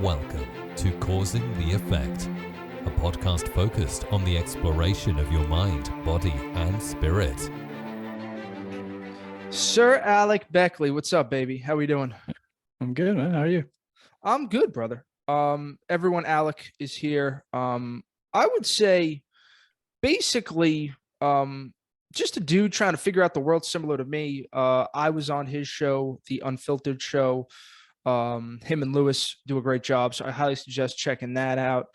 Welcome to Causing the Effect, a podcast focused on the exploration of your mind, body, and spirit. Sir Alec Beckley, what's up, baby? How we doing? I'm good, man. How are you? I'm good, brother. Everyone, Alec is here. I would say basically just a dude trying to figure out the world similar to me. I was on his show, the Unfiltered Show. Him and Lewis do a great job, so I highly suggest checking that out.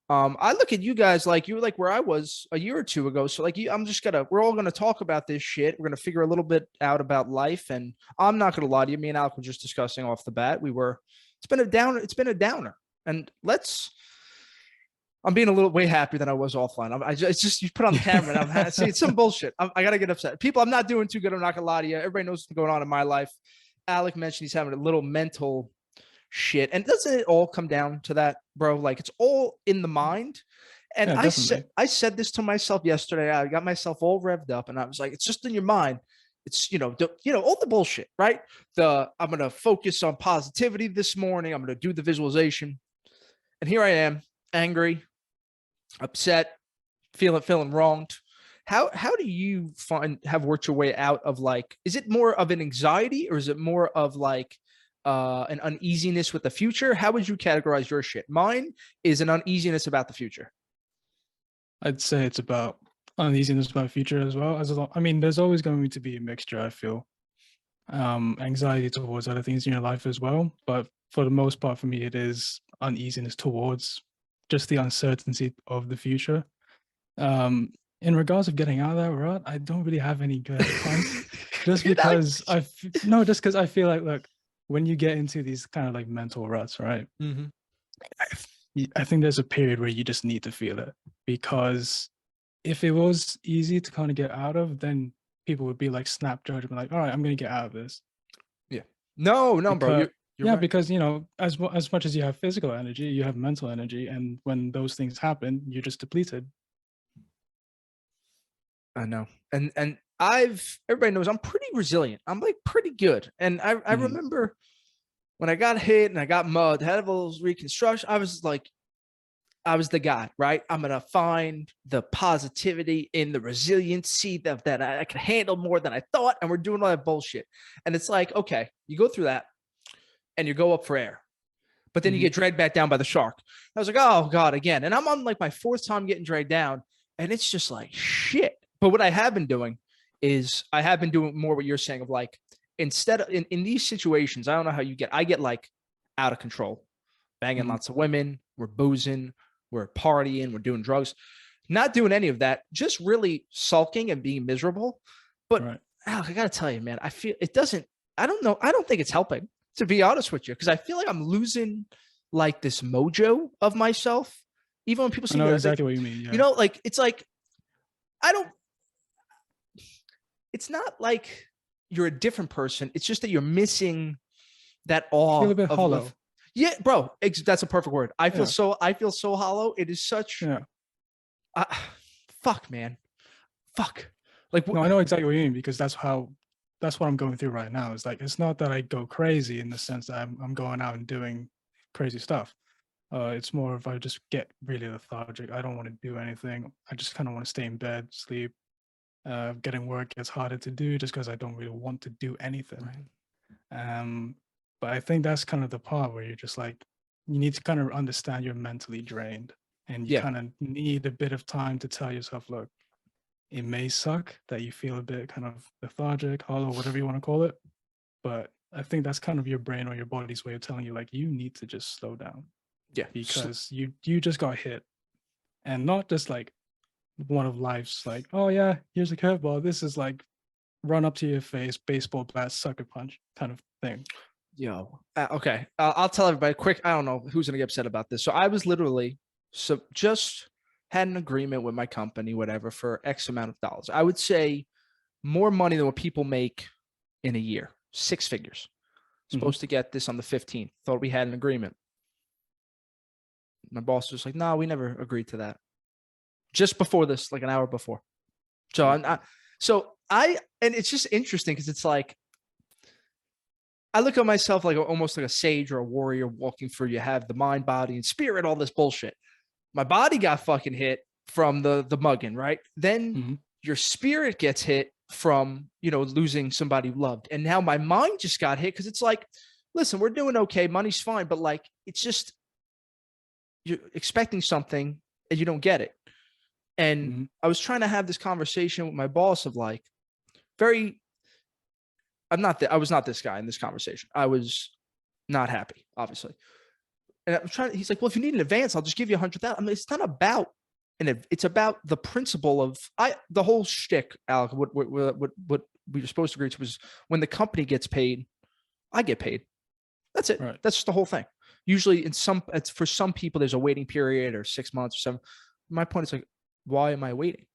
I look at you guys like you were like where I was a year or two ago. So like we're all gonna talk about this shit. We're gonna figure a little bit out about life. And I'm not gonna lie to you, me and Alec were just discussing off the bat. It's been a downer. And I'm being a little way happier than I was offline. It's just you put on the camera and it's some bullshit. I gotta get upset. People, I'm not doing too good. I'm not gonna lie to you. Everybody knows what's going on in my life. Alec mentioned he's having a little mental shit. And doesn't it all come down to that, bro? Like it's all in the mind. And Yeah, I said this to myself yesterday. I got myself all revved up and I was like, it's just in your mind. It's, all the bullshit, right? I'm going to focus on positivity this morning. I'm going to do the visualization. And here I am, angry, upset, feeling wronged. How do you have worked your way out of like, is it more of an anxiety or is it more of like an uneasiness with the future? How would you categorize your shit? Mine is an uneasiness about the future. I'd say it's about uneasiness about the future as well. There's always going to be a mixture, I feel. Anxiety towards other things in your life as well. But for the most part, for me, it is uneasiness towards just the uncertainty of the future. In regards of getting out of that rut, I don't really have any good advice. just because I feel like, look, when you get into these kind of like mental ruts, right? Mm-hmm. I think there's a period where you just need to feel it, because if it was easy to kind of get out of, then people would be like snap judgment, like, all right, I'm going to get out of this. Yeah. No, bro. You're right. Because, as much as you have physical energy, you have mental energy. And when those things happen, you're just depleted. I know. And everybody knows I'm pretty resilient. I'm like pretty good. And I remember when I got hit and I got mugged, had all those reconstruction, I was the guy, right? I'm going to find the positivity in the resiliency that I can handle more than I thought. And we're doing all that bullshit. And it's like, okay, you go through that and you go up for air, but then you get dragged back down by the shark. I was like, oh God, again. And I'm on like my fourth time getting dragged down and it's just like shit. But what I have been doing is I have been doing more what you're saying of like, instead of in these situations, I don't know how I get like out of control, banging lots of women, we're boozing, we're partying, we're doing drugs, not doing any of that, just really sulking and being miserable. But right. Alec, I got to tell you, man, I feel it doesn't, I don't know. I don't think it's helping, to be honest with you, because I feel like I'm losing like this mojo of myself. Even when people see me, exactly what you mean. Yeah. Like, it's like, it's not like you're a different person. It's just that you're missing that awe. Feel a bit hollow. Yeah, bro. That's a perfect word. I feel so hollow. It is such. Yeah. Fuck, man. Fuck. Like, no, I know exactly what you mean, because that's what I'm going through right now. It's like, it's not that I go crazy in the sense that I'm going out and doing crazy stuff. It's more of I just get really lethargic. I don't want to do anything. I just kind of want to stay in bed, sleep. Getting work gets harder to do just because I don't really want to do anything. Right. But I think that's kind of the part where you're just like, you need to kind of understand you're mentally drained, and you kind of need a bit of time to tell yourself, look, it may suck that you feel a bit kind of lethargic, hollow, whatever you want to call it. But I think that's kind of your brain or your body's way of telling you, like, you need to just slow down. Yeah. Because you just got hit. And not just like one of life's like, oh yeah, here's a curveball. This is like run up to your face, baseball bat, sucker punch kind of thing. Yo, okay. I'll tell everybody quick. I don't know who's gonna get upset about this. So I was literally just had an agreement with my company, whatever, for X amount of dollars. I would say more money than what people make in a year, 6 figures. Supposed to get this on the 15th. Thought we had an agreement. My boss was like, no, we never agreed to that. Just before this, like an hour before. So and it's just interesting because it's like, I look at myself like almost like a sage or a warrior walking through. You have the mind, body, and spirit, all this bullshit. My body got fucking hit from the mugging, right? Then your spirit gets hit from, losing somebody you loved. And now my mind just got hit because it's like, listen, we're doing okay. Money's fine. But like, it's just, you're expecting something and you don't get it. And I was trying to have this conversation with my boss of like, I was not this guy in this conversation. I was not happy, obviously. And I'm trying. He's like, well, if you need an advance, I'll just give you 100,000. I mean, it's not about, and it's about the principle of the whole shtick, Alec. What we were supposed to agree to was when the company gets paid, I get paid. That's it. Right. That's just the whole thing. Usually, for some people, there's a waiting period or 6 months or something. My point is like, why am I waiting?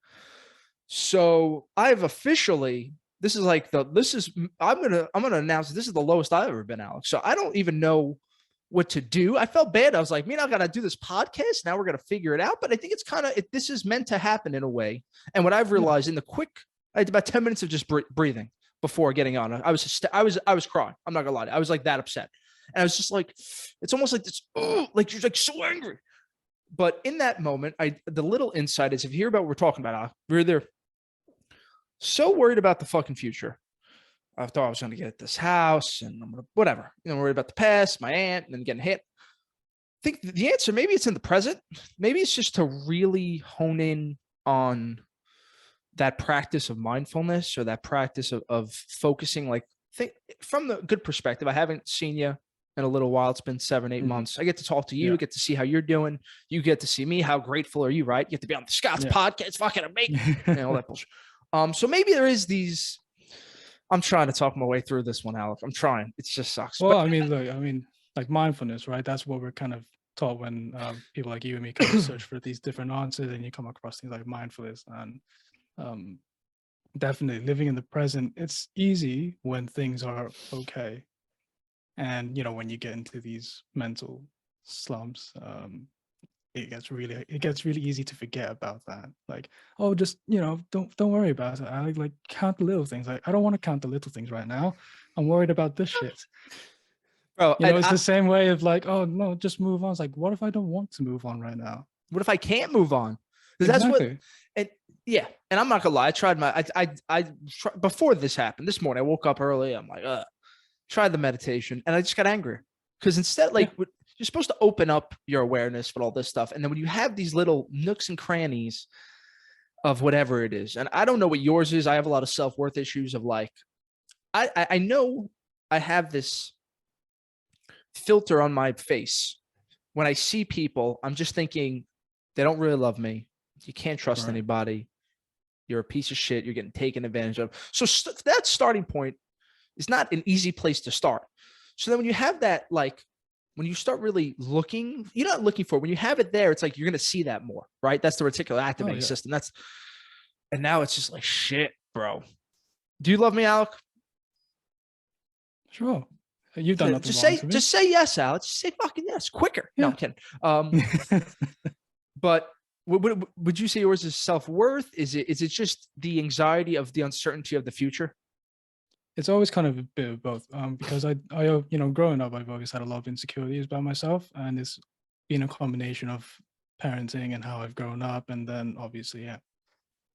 So I've officially. I'm gonna announce this is the lowest I've ever been, Alex. So I don't even know what to do. I felt bad. I was like, I gotta do this podcast. Now we're gonna figure it out. But I think it's this is meant to happen in a way. And what I've realized I had about 10 minutes of just breathing before getting on. I was crying. I'm not gonna lie. I was like that upset. And I was just like, it's almost like this, like you're like so angry. But in that moment, the little insight is if you hear about what we're talking about, we're there. So worried about the fucking future. I thought I was going to get this house and I'm going to, whatever. I'm worried about the past, my aunt, and then getting hit. I think the answer, maybe it's in the present. Maybe it's just to really hone in on that practice of mindfulness or that practice of focusing, like think from the good perspective. I haven't seen you in a little while. It's been 7-8 months. I get to talk to you, get to see how you're doing. You get to see me. How grateful are you, right? You get to be on the Scott's podcast, fucking amazing, and all that bullshit. So maybe there is these. I'm trying to talk my way through this one, Alec. I'm trying. It just sucks. Well, like mindfulness, right? That's what we're kind of taught when people like you and me kind of search for these different answers, and you come across things like mindfulness. And definitely living in the present. It's easy when things are okay, and when you get into these mental slumps. It gets really easy to forget about that. Like, oh, just don't worry about it. I like count the little things. Like, I don't want to count the little things right now. I'm worried about this shit. Bro, it's the same way of like, oh no, just move on. It's like, what if I don't want to move on right now? What if I can't move on? Because that's what. And I'm not gonna lie. I tried before this happened this morning. I woke up early. I'm like, tried the meditation, and I just got angry because instead, like. You're supposed to open up your awareness for all this stuff. And then when you have these little nooks and crannies of whatever it is, and I don't know what yours is. I have a lot of self-worth issues of like, I know I have this filter on my face. When I see people, I'm just thinking they don't really love me. You can't trust anybody. You're a piece of shit. You're getting taken advantage of. So that starting point is not an easy place to start. So then when you have that, like, when you start really looking, you're not looking for it. When you have it there, it's like you're going to see that more, right? That's the reticular activating system. And now it's just like, shit, bro. Do you love me, Alec? Sure. You've done nothing wrong to me. Just say yes, Alec. Just say fucking yes, quicker. Yeah. No, I'm kidding. But would you say yours is self-worth? Is it just the anxiety of the uncertainty of the future? It's always kind of a bit of both, because I growing up, I've always had a lot of insecurities about myself, and it's been a combination of parenting and how I've grown up, and then obviously,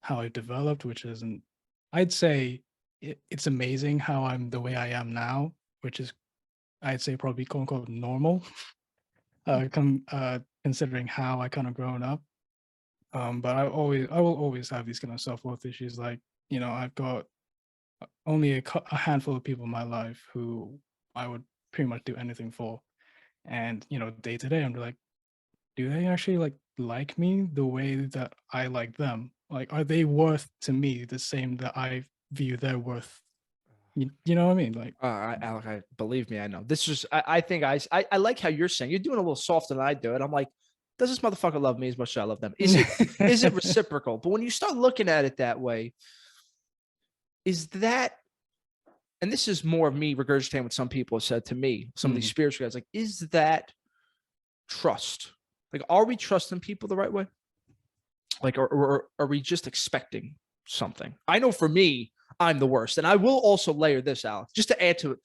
how I've developed, which isn't. I'd say it's amazing how I'm the way I am now, which is, I'd say, probably quote unquote normal, considering how I kind of grown up. But I will always have these kind of self-worth issues, like I've got only a handful of people in my life who I would pretty much do anything for. And, day to day, I'm like, do they actually like me the way that I like them? Like, are they worth to me the same that I view their worth? You know what I mean? Like, Alec, believe me, I know. This is, I think I like how you're saying. You're doing a little softer than I do it. I'm like, does this motherfucker love me as much as I love them? Is it reciprocal? But when you start looking at it that way, is that, and this is more of me regurgitating what some people have said to me, some of these spiritual guys, like, is that trust? Like, are we trusting people the right way? Like, or are we just expecting something? I know for me, I'm the worst. And I will also layer this out just to add to it.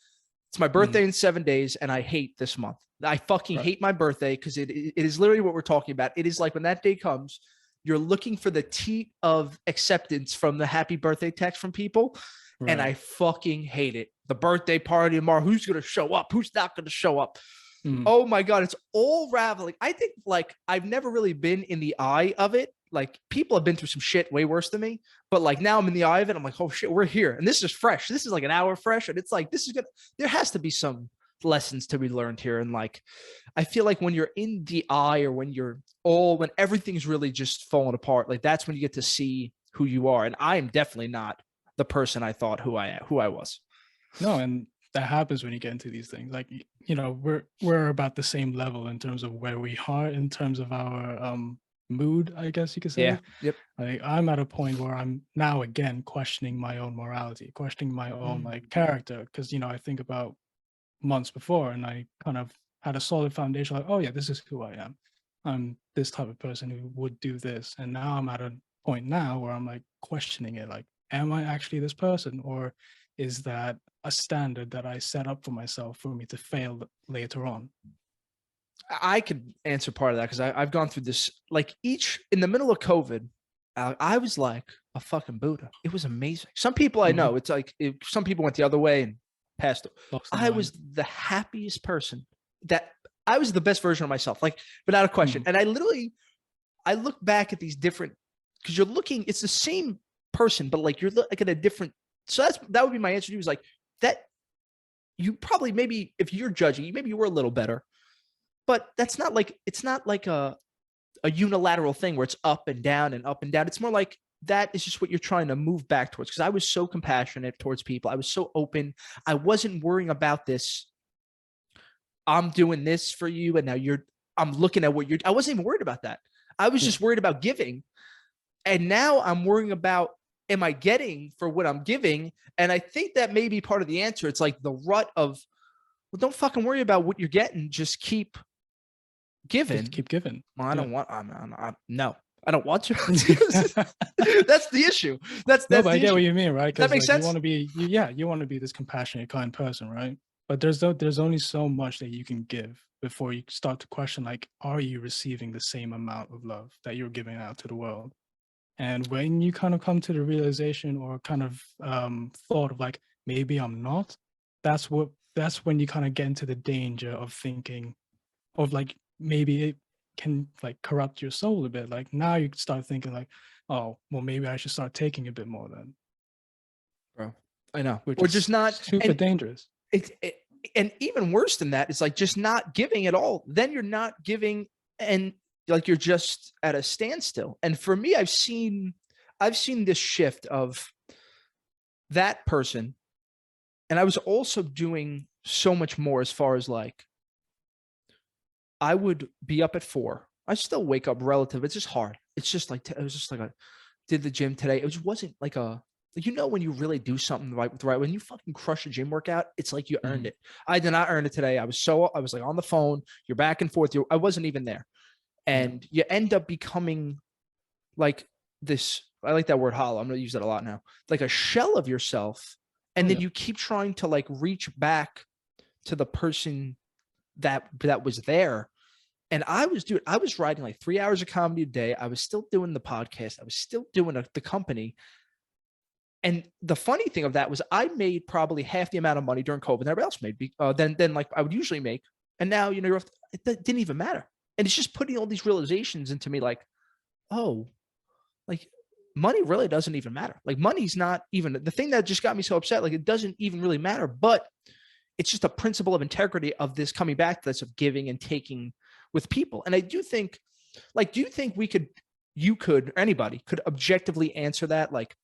It's my birthday in 7 days, and I hate this month. I fucking hate my birthday because it is literally what we're talking about. It is like when that day comes, you're looking for the teat of acceptance from the happy birthday text from people. Right. And I fucking hate it. The birthday party tomorrow. Who's going to show up? Who's not going to show up? Oh my God. It's all raveling. I think like I've never really been in the eye of it. Like people have been through some shit way worse than me, but like now I'm in the eye of it. I'm like, oh shit, we're here. And this is fresh. This is like an hour fresh. And it's like, this is good. There has to be some lessons to be learned here. And like, I feel like when you're in the eye or when when everything's really just falling apart, like that's when you get to see who you are. And I am definitely not the person I thought who I was. No, and that happens when you get into these things. Like, you know, we're about the same level in terms of where we are in terms of our mood, I guess you could say. Yeah. Yep. Like I'm at a point where I'm now again questioning my own morality, questioning my own like character. Cause you know, I think about months before and I kind of had a solid foundation, like, oh yeah, this is who I am. I'm this type of person who would do this. And now I'm at a point now where I'm like questioning it, like, am I actually this person? Or is that a standard that I set up for myself for me to fail later on? I could answer part of that because I've gone through this, like in the middle of COVID, I was like a fucking Buddha. It was amazing. Some people I know, it's like some people went the other way and passed. I was the happiest person that I was the best version of myself, like without a question. And I look back at these different, because it's the same person, but like you're like at a different. So that would be my answer to you, is like that. You probably, maybe if you're judging, maybe you were a little better. But it's not like a unilateral thing where it's up and down and up and down. It's more like that is just what you're trying to move back towards. Because I was so compassionate towards people. I was so open. I wasn't worrying about this. I'm doing this for you. And now I'm looking at I wasn't even worried about that. I was just worried about giving. And now I'm worrying about, am I getting for what I'm giving? And I think that may be part of the answer. It's like the rut of, well, don't fucking worry about what you're getting. Just keep giving. Just keep giving. Well, I don't want. No, I don't want to. That's the issue. That's no, but I the get issue. what you mean, right? That makes sense. You want to be this compassionate, kind person, right? But there's only so much that you can give before you start to question, like, are you receiving the same amount of love that you're giving out to the world? And when you kind of come to the realization or kind of thought of like, maybe I'm not, that's when you kind of get into the danger of thinking of like, maybe it can like corrupt your soul a bit. Like now you start thinking like, oh, well, maybe I should start taking a bit more then. Bro, I know. Which or is just not super dangerous. And even worse than that, it's like just not giving at all. Then you're not giving, and like you're just at a standstill. And for me, I've seen this shift of that person. And I was also doing so much more as far as like, I would be up at 4. I still wake up relative. It's just hard. It's just like, it was just like did the gym today. It just wasn't like when you really do something right, when you fucking crush a gym workout, it's like you earned it. I did not earn it today. I was like on the phone, you're back and forth. I wasn't even there. And you end up becoming like this. I like that word hollow. I'm going to use that a lot now. Like a shell of yourself. And then you keep trying to like reach back to the person that was there. And I was writing like 3 hours of comedy a day. I was still doing the podcast. I was still doing the company. And the funny thing of that was I made probably half the amount of money during COVID than everybody else made than like I would usually make. And now, it didn't even matter. And it's just putting all these realizations into me like, oh, like money really doesn't even matter. Like money's not even the thing that just got me so upset. Like it doesn't even really matter, but it's just a principle of integrity of this coming back to this of giving and taking with people. And I do think, like, do you think you could, or anybody could objectively answer that? Like,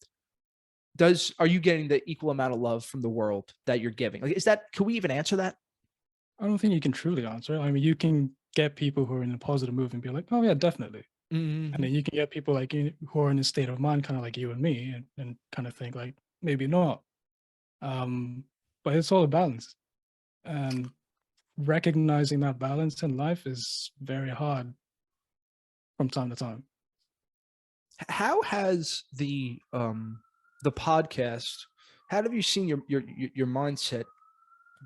are you getting the equal amount of love from the world that you're giving? Like, can we even answer that? I don't think you can truly answer. I mean, you can get people who are in a positive mood and be like, oh yeah, definitely. And then you can get people like who are in a state of mind, kind of like you and me, and kind of think like, maybe not. But it's all a balance. And recognizing that balance in life is very hard from time to time. How has the podcast, how have you seen your mindset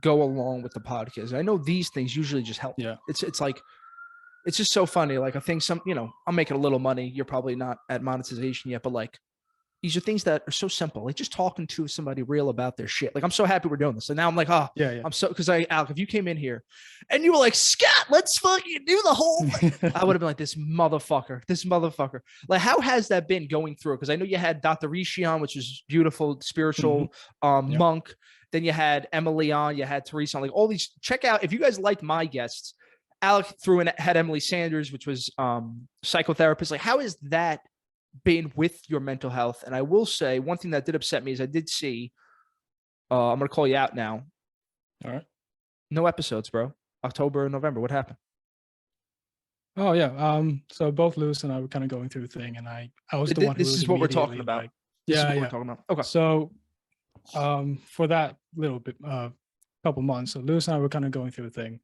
go along with the podcast. I know these things usually just help. Yeah. It's like, it's just so funny. Like I think I'm making a little money. You're probably not at monetization yet, but like these are things that are so simple. Like just talking to somebody real about their shit. Like I'm so happy we're doing this. And now I'm like, oh, Yeah. I'm so, because Alec, if you came in here and you were like, Scott, let's fucking do the whole thing, I would have been like, this motherfucker. Like, how has that been going through? Because I know you had Dr. Rishi on, which is beautiful, spiritual, Yep. monk. Then you had Emily on, you had Teresa on, like all these. Check out, if you guys liked my guests, Alec had Emily Sanders, which was psychotherapist. Like, how has that been with your mental health? And I will say one thing that did upset me is I did see, I'm going to call you out now. All right. No episodes, bro. October and November. What happened? Oh yeah. So both Lewis and I were kind of going through a thing, and I was the one who This was is what we're talking immediately about. like, This is yeah, what yeah. we're talking about. Okay. So for that little bit couple months, so Lewis and I were kind of going through a thing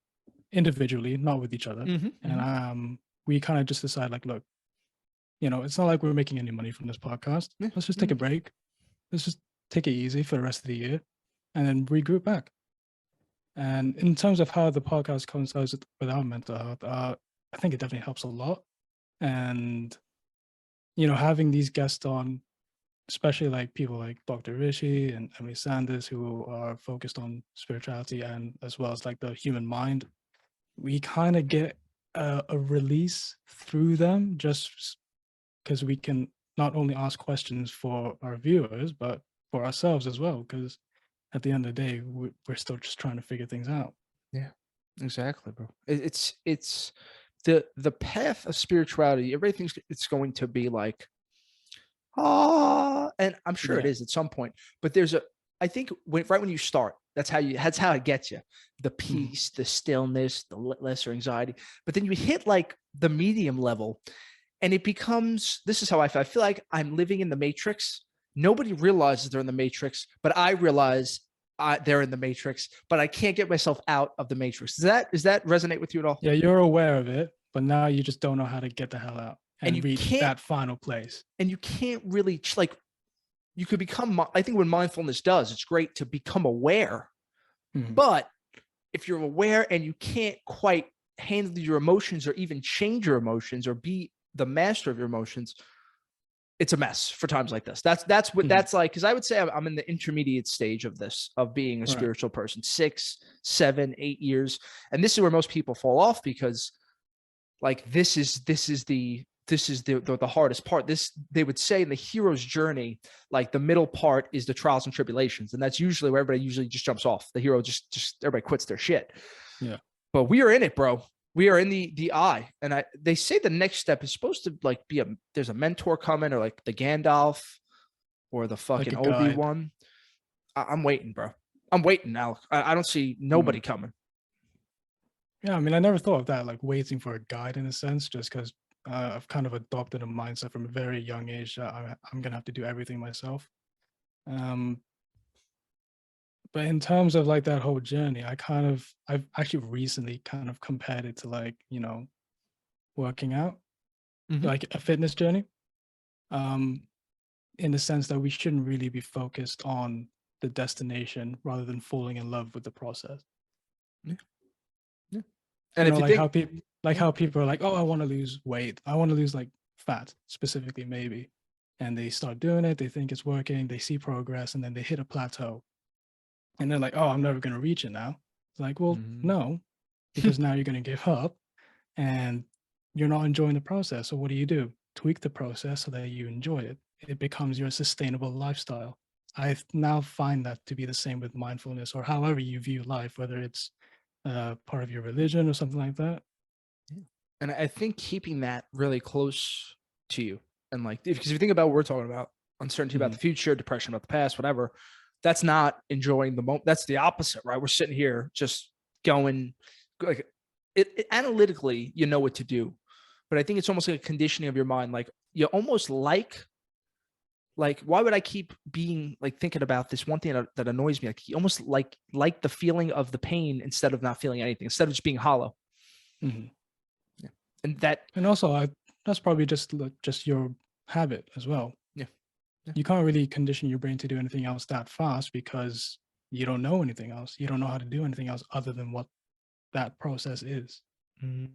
individually, not with each other. And we kind of just decided, like, look, it's not like we're making any money from this podcast. Let's just take a break. Let's just take it easy for the rest of the year and then regroup back. And in terms of how the podcast coincides with our mental health, I think it definitely helps a lot. And, having these guests on, especially like people like Dr. Rishi and Emily Sanders, who are focused on spirituality and as well as like the human mind, we kind of get a release through them, just because we can not only ask questions for our viewers, but for ourselves as well. Because at the end of the day, we're still just trying to figure things out. Yeah, exactly, bro. It's the path of spirituality. Everybody thinks it's going to be like, and I'm sure it is at some point, but I think right when you start, that's how it gets you. The peace, the stillness, the lesser anxiety. But then you hit like the medium level and it becomes, this is how I feel like I'm living in the Matrix. Nobody realizes they're in the Matrix, but I realize they're in the Matrix, but I can't get myself out of the Matrix. Does that resonate with you at all? Yeah, you're aware of it, but now you just don't know how to get the hell out and reach that final place. And you can't really, like, you could become, I think what mindfulness does, it's great to become aware, but if you're aware and you can't quite handle your emotions or even change your emotions or be the master of your emotions, it's a mess for times like this. That's what that's like. Cause I would say I'm in the intermediate stage of this, of being a spiritual person, 6, 7, 8 years. And this is where most people fall off because like, this is the hardest part. They would say in the hero's journey, like the middle part is the trials and tribulations. And that's usually where everybody usually just jumps off. The hero just everybody quits their shit. Yeah. But we are in it, bro. We are in the eye. And they say the next step is supposed to like there's a mentor coming or like the Gandalf or the fucking like Obi-Wan. I'm waiting, bro. I'm waiting, Alec. I don't see nobody coming. Yeah. I mean, I never thought of that, like waiting for a guide in a sense, just because I've kind of adopted a mindset from a very young age that I'm going to have to do everything myself. But in terms of like that whole journey, I've actually recently kind of compared it to like, working out, like a fitness journey, in the sense that we shouldn't really be focused on the destination rather than falling in love with the process. Yeah. And if you how people are like, oh, I want to lose weight. I want to lose like fat specifically, maybe. And they start doing it. They think it's working. They see progress and then they hit a plateau. And they're like, oh, I'm never going to reach it now. It's like, well, no, because now you're going to give up and you're not enjoying the process. So what do? Tweak the process so that you enjoy it. It becomes your sustainable lifestyle. I now find that to be the same with mindfulness or however you view life, whether it's part of your religion or something like that. And I think keeping that really close to you and like, because if you think about what we're talking about, uncertainty about the future, depression about the past, whatever, that's not enjoying the moment. That's the opposite, right? We're sitting here just going like it analytically, you know what to do, but I think it's almost like a conditioning of your mind. Like you almost like, why would I keep being like thinking about this one thing that annoys me? Like you almost like the feeling of the pain instead of not feeling anything, instead of just being hollow. Yeah. And also that's probably just your habit as well. Yeah. You can't really condition your brain to do anything else that fast because you don't know anything else. You don't know how to do anything else other than what that process is. Mhm.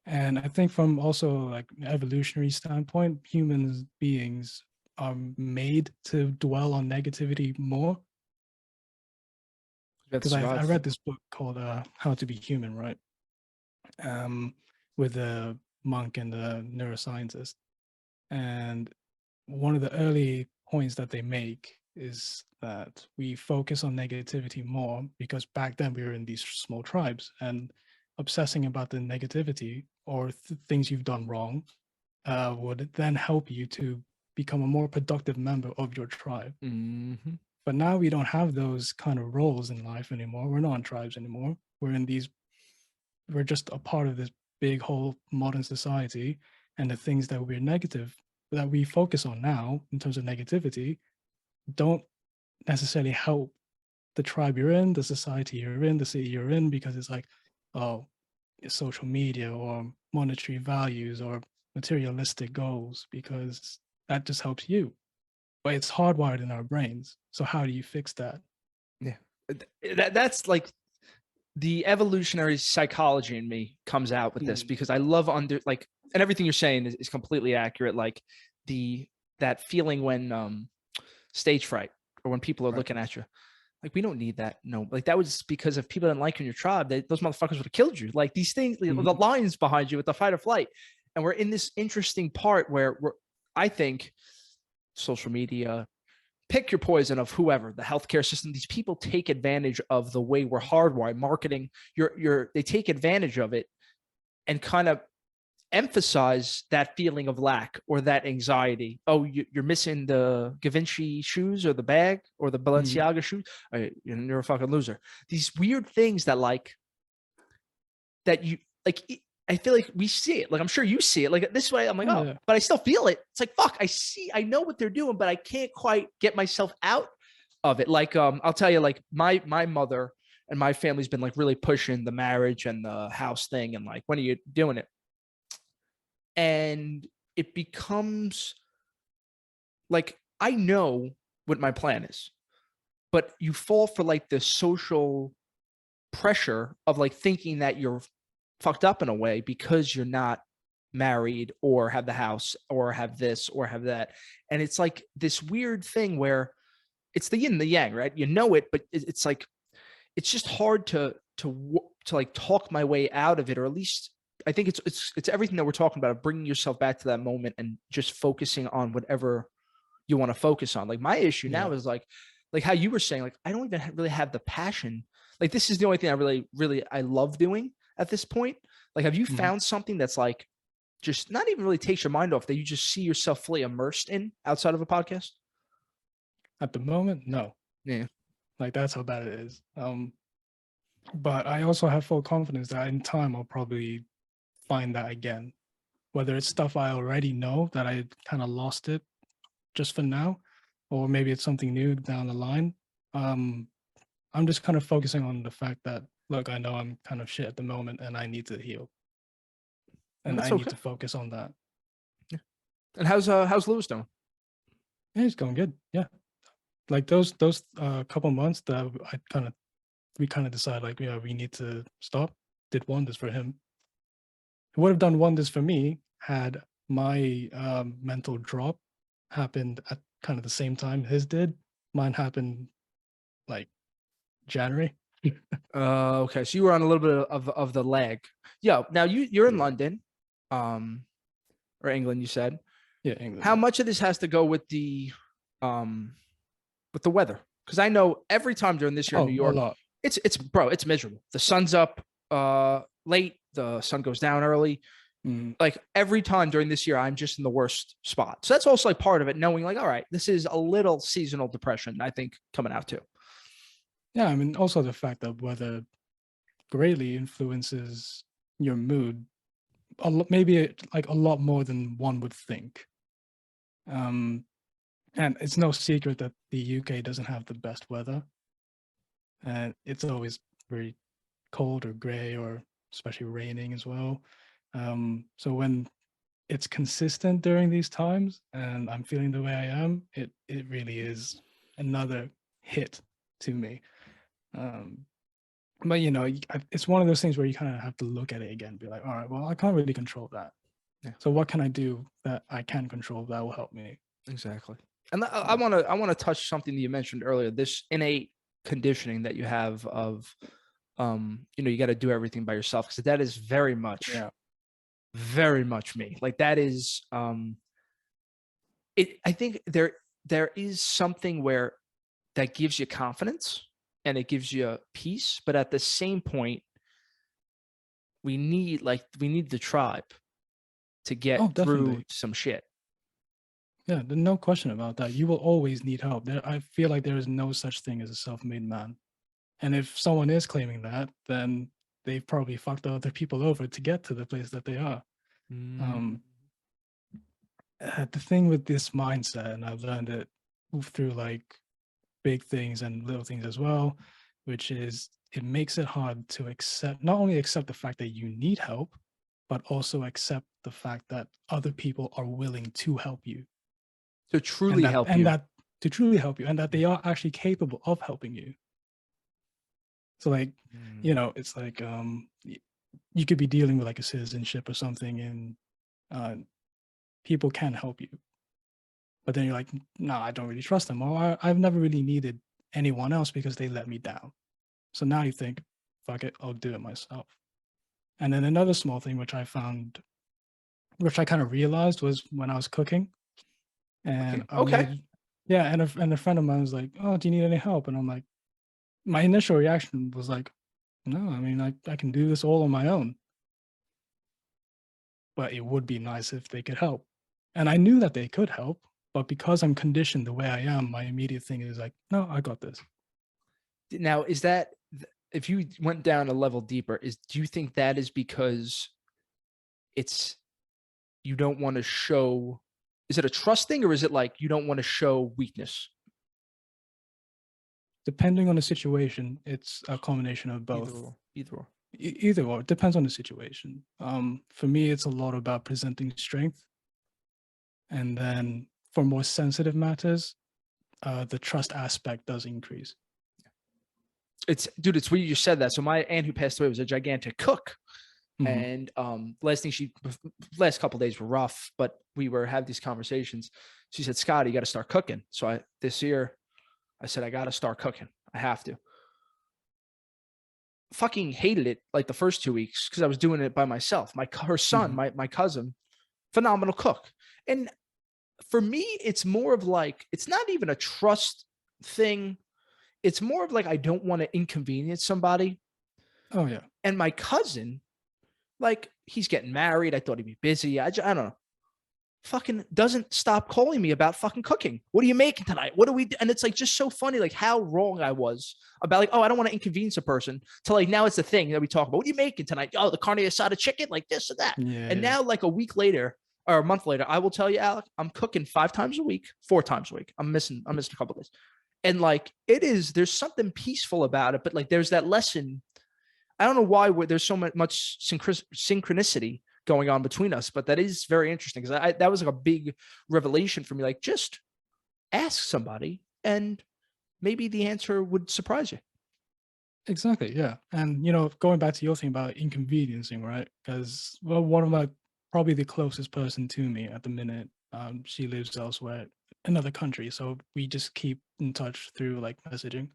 And I think from also like an evolutionary standpoint, humans beings are made to dwell on negativity more. That Because I survive. read this book called How to Be Human, right? With the monk and the neuroscientist. And one of the early points that they make is that we focus on negativity more because back then we were in these small tribes, and obsessing about the negativity or things you've done wrong would then help you to become a more productive member of your tribe. Mm-hmm. But now we don't have those kind of roles in life anymore. We're not in tribes anymore. We're just a part of this big whole modern society, and the things that we're negative that we focus on now in terms of negativity don't necessarily help the tribe you're in, the society you're in, the city you're in, because it's like, oh, it's social media or monetary values or materialistic goals, because that just helps you. But it's hardwired in our brains. So how do you fix that? Yeah, that's like the evolutionary psychology in me comes out with this, because I love and everything you're saying is completely accurate. Like that feeling when stage fright, or when people are Right. looking at you, like, we don't need that. No, like, that was because if people didn't like you in your tribe, those motherfuckers would have killed you. Like, these things, the lines behind you with the fight or flight. And we're in this interesting part where I think social media, pick your poison of whoever, the healthcare system, these people take advantage of the way we're hardwired. Marketing, they take advantage of it and kind of emphasize that feeling of lack or that anxiety. Oh, you're missing the Givenchy shoes or the bag or the Balenciaga shoes. You're a fucking loser. These weird things that you like. I feel like we see it. Like, I'm sure you see it. Like, this way, I'm like, oh, but I still feel it. It's like, fuck, I know what they're doing, but I can't quite get myself out of it. Like, I'll tell you, like, my mother and my family's been like really pushing the marriage and the house thing, and like, when are you doing it? And it becomes like, I know what my plan is, but you fall for like the social pressure of like thinking that you're fucked up in a way because you're not married or have the house or have this or have that. And it's like this weird thing where it's the yin and the yang, right? You know it, but it's like, it's just hard to like talk my way out of it, or at least I think it's everything that we're talking about, bringing yourself back to that moment and just focusing on whatever you want to focus on. Like, my issue now is like how you were saying, like, I don't even really have the passion. Like, this is the only thing I love doing at this point. Like, have you found something that's like just not even really takes your mind off, that you just see yourself fully immersed in outside of a podcast? At the moment, no. Yeah. Like, that's how bad it is. But I also have full confidence that in time I'll probably find that again. Whether it's stuff I already know that I kind of lost it just for now, or maybe it's something new down the line. I'm just kind of focusing on the fact that, look, I know I'm kind of shit at the moment and I need to heal. And I need to focus on that. Yeah. And how's Lewis doing? Yeah, he's going good. Yeah. Like those couple months that we kind of decided, like, yeah, we need to stop, did wonders for him. It would have done wonders for me had my mental drop happened at kind of the same time his did. Mine happened like January. Okay, so you were on a little bit of the lag. Yeah. Now you're in London, or England, you said. Yeah, England. How much of this has to go with the weather? Because I know every time during this year in New York, it's miserable. The sun's up late, the sun goes down early. Like, every time during this year, I'm just in the worst spot. So that's also like part of it, knowing like, all right, this is a little seasonal depression, I think, coming out too. Yeah, I mean, also the fact that weather greatly influences your mood, maybe like a lot more than one would think. And it's no secret that the UK doesn't have the best weather, and it's always very cold or gray, or especially raining as well. So when it's consistent during these times and I'm feeling the way I am, it really is another hit to me. But it's one of those things where you kind of have to look at it again, be like, all right, well, I can't really control that. Yeah. So what can I do that I can control that will help me? Exactly. And I want to touch something that you mentioned earlier, this innate conditioning that you have of, you got to do everything by yourself. Cause that is very much me. Like that is, I think there is something where that gives you confidence and it gives you peace. But at the same point, we need the tribe to get through some shit. Yeah, there's no question about that. You will always need help. I feel like there is no such thing as a self-made man. And if someone is claiming that, then they've probably fucked other people over to get to the place that they are. The thing with this mindset, and I've learned it through like big things and little things as well, which is it makes it hard to not only accept the fact that you need help, but also accept the fact that other people are willing to help you. To truly help you. To truly help you, and that they are actually capable of helping you. So like, it's like you could be dealing with like a citizenship or something, and people can help you. But then you're like, no, I don't really trust them. Or I've never really needed anyone else because they let me down. So now you think, fuck it, I'll do it myself. And then another small thing which I found, which I kind of realized, was when I was cooking. And and a friend of mine was like, oh, do you need any help? And I'm like, my initial reaction was like, no, I mean, I can do this all on my own. But it would be nice if they could help. And I knew that they could help, but because I'm conditioned the way I am, my immediate thing is like, no, I got this. Now, is that, if you went down a level deeper, do you think that is because you don't want to show, is it a trust thing, or is it like you don't want to show weakness? Depending on the situation, it's a combination of both. Either or. It depends on the situation. For me, it's a lot about presenting strength. And then for more sensitive matters, the trust aspect does increase. It's weird you said that. So my aunt who passed away was a gigantic cook. And last couple of days were rough, but we had these conversations. She said, Scott, you got to start cooking. So this year I said, I got to start cooking. I have to. Fucking hated it like the first 2 weeks because I was doing it by myself. Her son, my cousin, phenomenal cook. And for me, it's more of like, it's not even a trust thing. It's more of like, I don't want to inconvenience somebody. Oh, yeah. And my cousin, like, he's getting married. I thought he'd be busy. I don't know. Fucking doesn't stop calling me about fucking cooking. What are you making tonight? What do we do? And it's like just so funny, like how wrong I was about like, oh, I don't want to inconvenience a person, to like now it's the thing that we talk about. What are you making tonight? Oh, the carne asada chicken, like this or that. Yeah, and now like a week later or a month later, I will tell you, Alec, I'm cooking 4 times a week. I'm missing a couple of days. And like there's something peaceful about it, but like there's that lesson. I don't know why there's so much synchronicity going on between us, but that is very interesting because that was like a big revelation for me. Like, just ask somebody and maybe the answer would surprise you. Exactly. Yeah. And, going back to your thing about inconveniencing, right? Because, well, one of my, probably the closest person to me at the minute, she lives elsewhere, another country. So we just keep in touch through like messaging.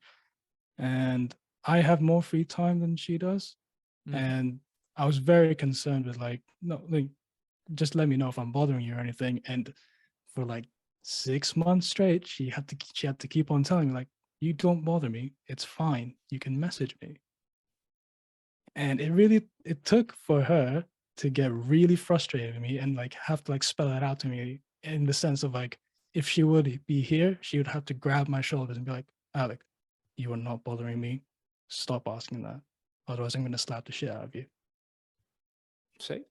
And I have more free time than she does. And I was very concerned with like, no, like, just let me know if I'm bothering you or anything. And for like 6 months straight, she had to keep on telling me like, you don't bother me. It's fine. You can message me. And it took for her to get really frustrated with me and like have to like spell it out to me in the sense of like, if she would be here, she would have to grab my shoulders and be like, Alec, you are not bothering me. Stop asking that. Otherwise, I'm going to slap the shit out of you. See?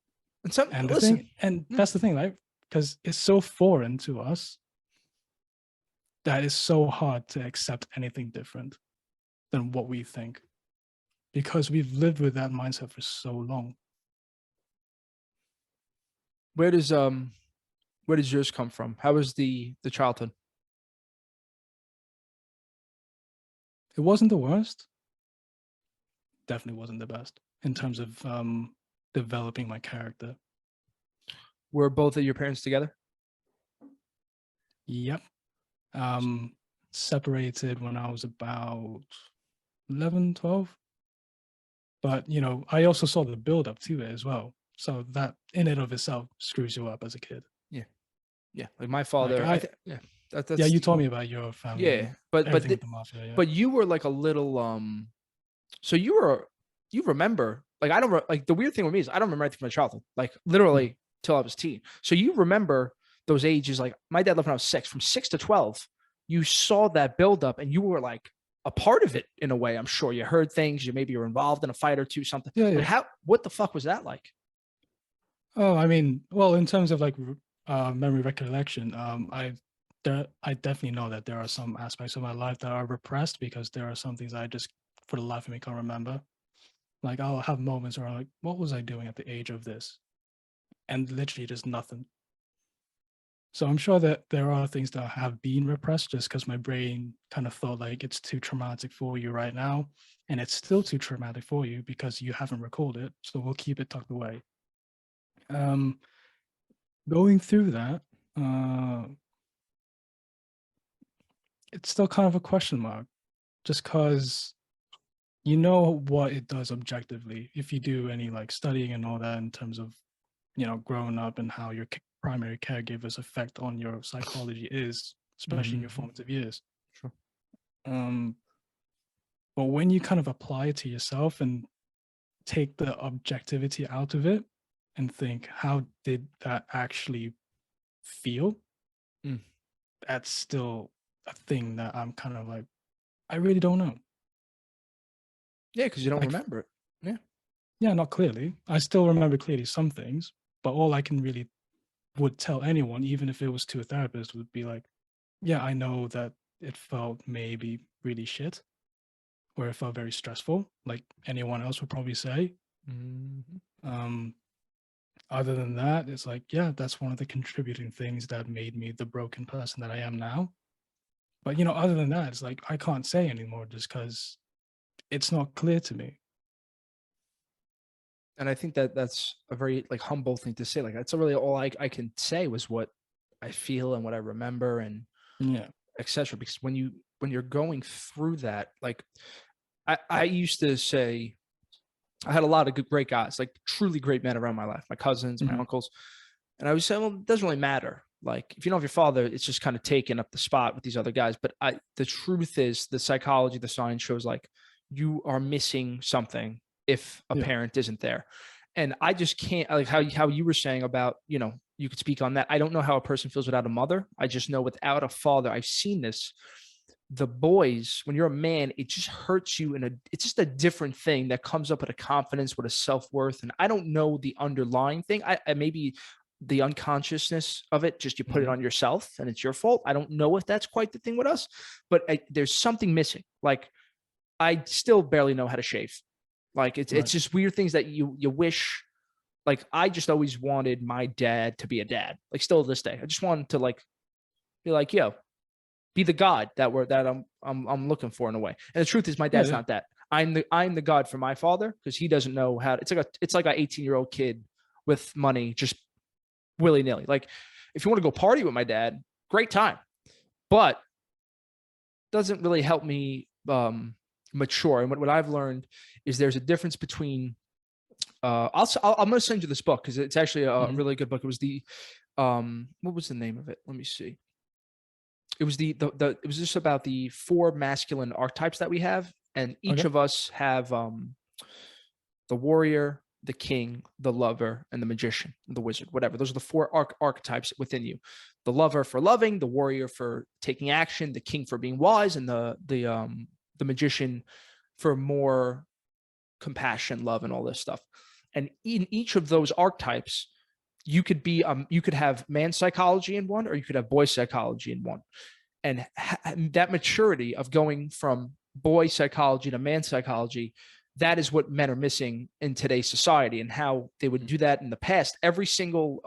And that's the thing, right? Because it's so foreign to us that it's so hard to accept anything different than what we think, because we've lived with that mindset for so long. Where does yours come from? How was the childhood? It wasn't the worst. Definitely wasn't the best in terms of developing my character. Were both of your parents together? Yep. Separated when I was about 11, 12. But, you know, I also saw the build up to it as well. So that in and of itself screws you up as a kid. Yeah, like my father. Yeah, that's yeah, you told me about your family. Yeah, but with the mafia. Yeah. but you were like a little So you remember, like I don't like the weird thing with me is I don't remember anything from my childhood, like literally till I was teen. So you remember those ages, like my dad left when I was 6. From 6 to 12, you saw that build up, and you were like a part of it in a way. I'm sure you heard things. You maybe were involved in a fight or two, something. Yeah, yeah. Like what the fuck was that like? Oh, I mean, well, in terms of like memory recollection, I definitely know that there are some aspects of my life that are repressed because there are some things I just, for the life of me, can't remember. Like I'll have moments where I'm like, what was I doing at the age of this? And literally just nothing. So I'm sure that there are things that have been repressed just because my brain kind of thought like it's too traumatic for you right now. And it's still too traumatic for you because you haven't recalled it. So we'll keep it tucked away. Going through that, it's still kind of a question mark, just because you know what it does objectively if you do any like studying and all that in terms of, you know, growing up and how your primary caregiver's effect on your psychology is, especially in your formative years. Sure. But when you kind of apply it to yourself and take the objectivity out of it and think, how did that actually feel? That's still a thing that I'm kind of like, I really don't know. Yeah, because you don't remember it. Yeah, not clearly. I still remember clearly some things, but all I can really would tell anyone, even if it was to a therapist, would be like, yeah, I know that it felt maybe really shit, or it felt very stressful, like anyone else would probably say. Other than that, it's like, yeah, that's one of the contributing things that made me the broken person that I am now. But, you know, other than that, it's like, I can't say anymore just because it's not clear to me. And I think that that's a very like humble thing to say. Like that's really all I can say was what I feel and what I remember and etc. Because when you're going through that, like I used to say, I had a lot of great guys, like truly great men around my life, my cousins, my uncles, and I would say, well, it doesn't really matter. Like if you don't have your father, it's just kind of taking up the spot with these other guys. But the truth is, the psychology, the science shows like you are missing something if a parent isn't there. And I just can't, like how you were saying about, you know, you could speak on that. I don't know how a person feels without a mother. I just know without a father, I've seen this. The boys, when you're a man, it just hurts you, and it's just a different thing that comes up with a confidence, with a self-worth. And I don't know the underlying thing. I maybe the unconsciousness of it, just you put it on yourself and it's your fault. I don't know if that's quite the thing with us, but there's something missing. Like I still barely know how to shave. Like it's just weird ththings that you wish. Like I just always wanted my dad to be a dad. Like still to this day, I just wanted to like be like, yo, be the God that I'm looking for in a way. And the truth is, my dad's not that. I'm the God for my father because he doesn't know how. It's like an 18-year-old kid with money, just willy-nilly. Like if you want to go party with my dad, great time, but doesn't really help me mature. And what I've learned is there's a difference between I'm going to send you this book because it's actually a really good book. It was the what was the name of it? Let me see. It was it was just about the 4 masculine archetypes that we have, and each of us have the warrior, the king, the lover, and the magician, the wizard, whatever. Those are the 4 archetypes within you. The lover for loving, the warrior for taking action, the king for being wise, and the magician for more compassion, love, and all this stuff. And in each of those archetypes, you could be you could have man psychology in one, or you could have boy psychology in one. And that maturity of going from boy psychology to man psychology, that is what men are missing in today's society. And how they would do that in the past, every single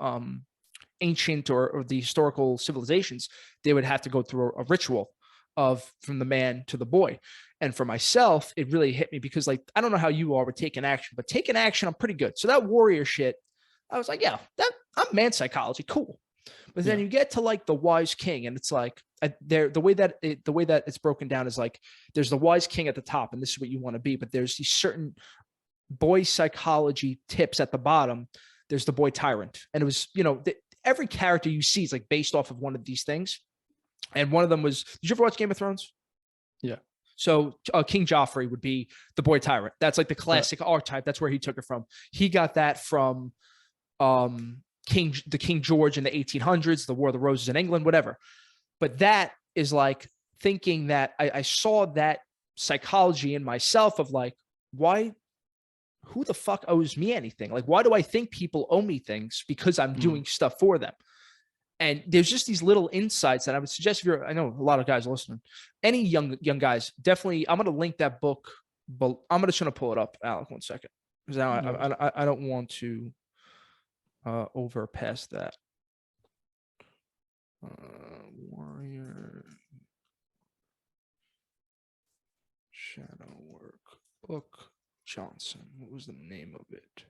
ancient or the historical civilizations, they would have to go through a ritual from the man to the boy. And for myself, it really hit me because, like, I don't know how you are with taking action, but taking action, I'm pretty good. So that warrior shit, I was like, yeah, I'm man psychology, cool. But then you get to like the wise king, and it's like the way that it's broken down is like there's the wise king at the top, and this is what you want to be. But there's these certain boy psychology tips at the bottom. There's the boy tyrant, and it was, every character you see is like based off of one of these things. And one of them was, did you ever watch Game of Thrones? Yeah. So King Joffrey would be the boy tyrant. That's like the classic archetype. That's where he took it from. He got that from King George in the 1800s, the War of the Roses in England, whatever. But that is like thinking that I saw that psychology in myself of like, who the fuck owes me anything? Like, why do I think people owe me things? Because I'm doing stuff for them. And there's just these little insights that I would suggest, I know a lot of guys are listening, any young guys, definitely, I'm going to link that book, but I'm just going to pull it up, Alec, 1 second. Because now I don't want to overpass that. Warrior Shadow Work book, Johnson. What was the name of it?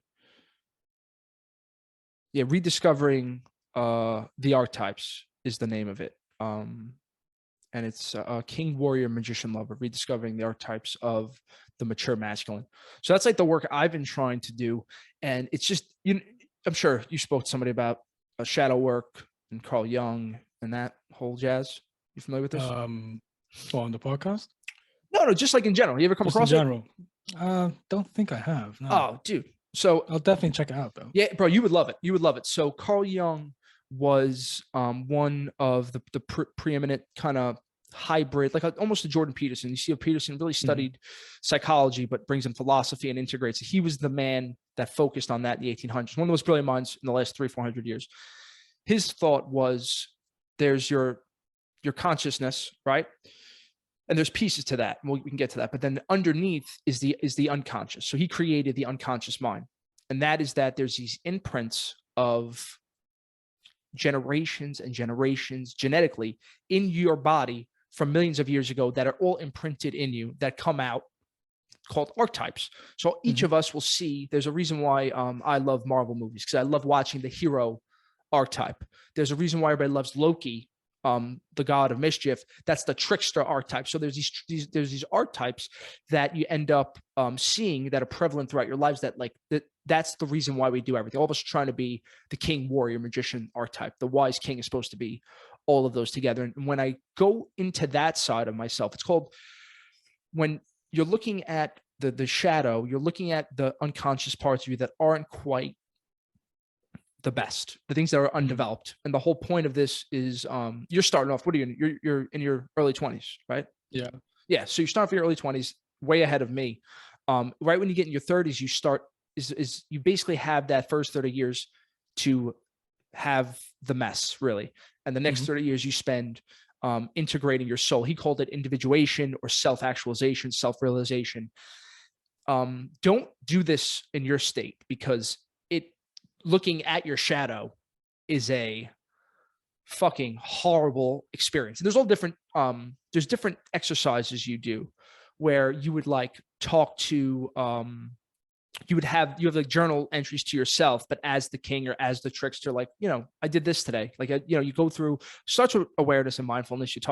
Yeah, Rediscovering the Archetypes is the name of it. And it's King, Warrior, Magician, Lover, Rediscovering the Archetypes of the Mature Masculine. So that's like the work I've been trying to do. And it's just, I'm sure you spoke to somebody about shadow work and Carl Jung and that whole jazz. You familiar with this? On the podcast? No, just like in general. You ever come across in general? Don't think I have. No. Oh, dude. So I'll definitely check it out though. Yeah, bro, you would love it. You would love it. So Carl Jung was one of the preeminent kind of hybrid, like almost a Jordan Peterson. You see, Peterson really studied psychology, but brings in philosophy and integrates it. He was the man that focused on that in the 1800s. One of the most brilliant minds in the last 300-400 years. His thought was, there's your consciousness, right? And there's pieces to that. We can get to that. But then underneath is the unconscious. So he created the unconscious mind. And that is that there's these imprints of generations and generations genetically in your body from millions of years ago that are all imprinted in you that come out called archetypes. So each of us will see, there's a reason why I love Marvel movies, because I love watching the hero archetype. There's a reason why everybody loves Loki, the god of mischief. That's the trickster archetype. So there's these archetypes that you end up seeing that are prevalent throughout your lives, that like that's the reason why we do everything. All of us are trying to be the king, warrior, magician archetype. The wise king is supposed to be all of those together. And when I go into that side of myself, it's called, when you're looking at the shadow, you're looking at the unconscious parts of you that aren't quite the best, the things that are undeveloped. And the whole point of this is you're starting off, what are you in? You're in your early 20s, right? Yeah. So you start off in your early 20s, way ahead of me. Right when you get in your 30s, you start is you basically have that first 30 years to have the mess, really. And the next 30 years you spend integrating your soul. He called it individuation or self-actualization, self-realization. Don't do this in your state, because looking at your shadow is a fucking horrible experience. And there's all different, there's different exercises you do where you would like talk to, you have like journal entries to yourself, but as the king or as the trickster, like, I did this today. Like, you go through such awareness and mindfulness, you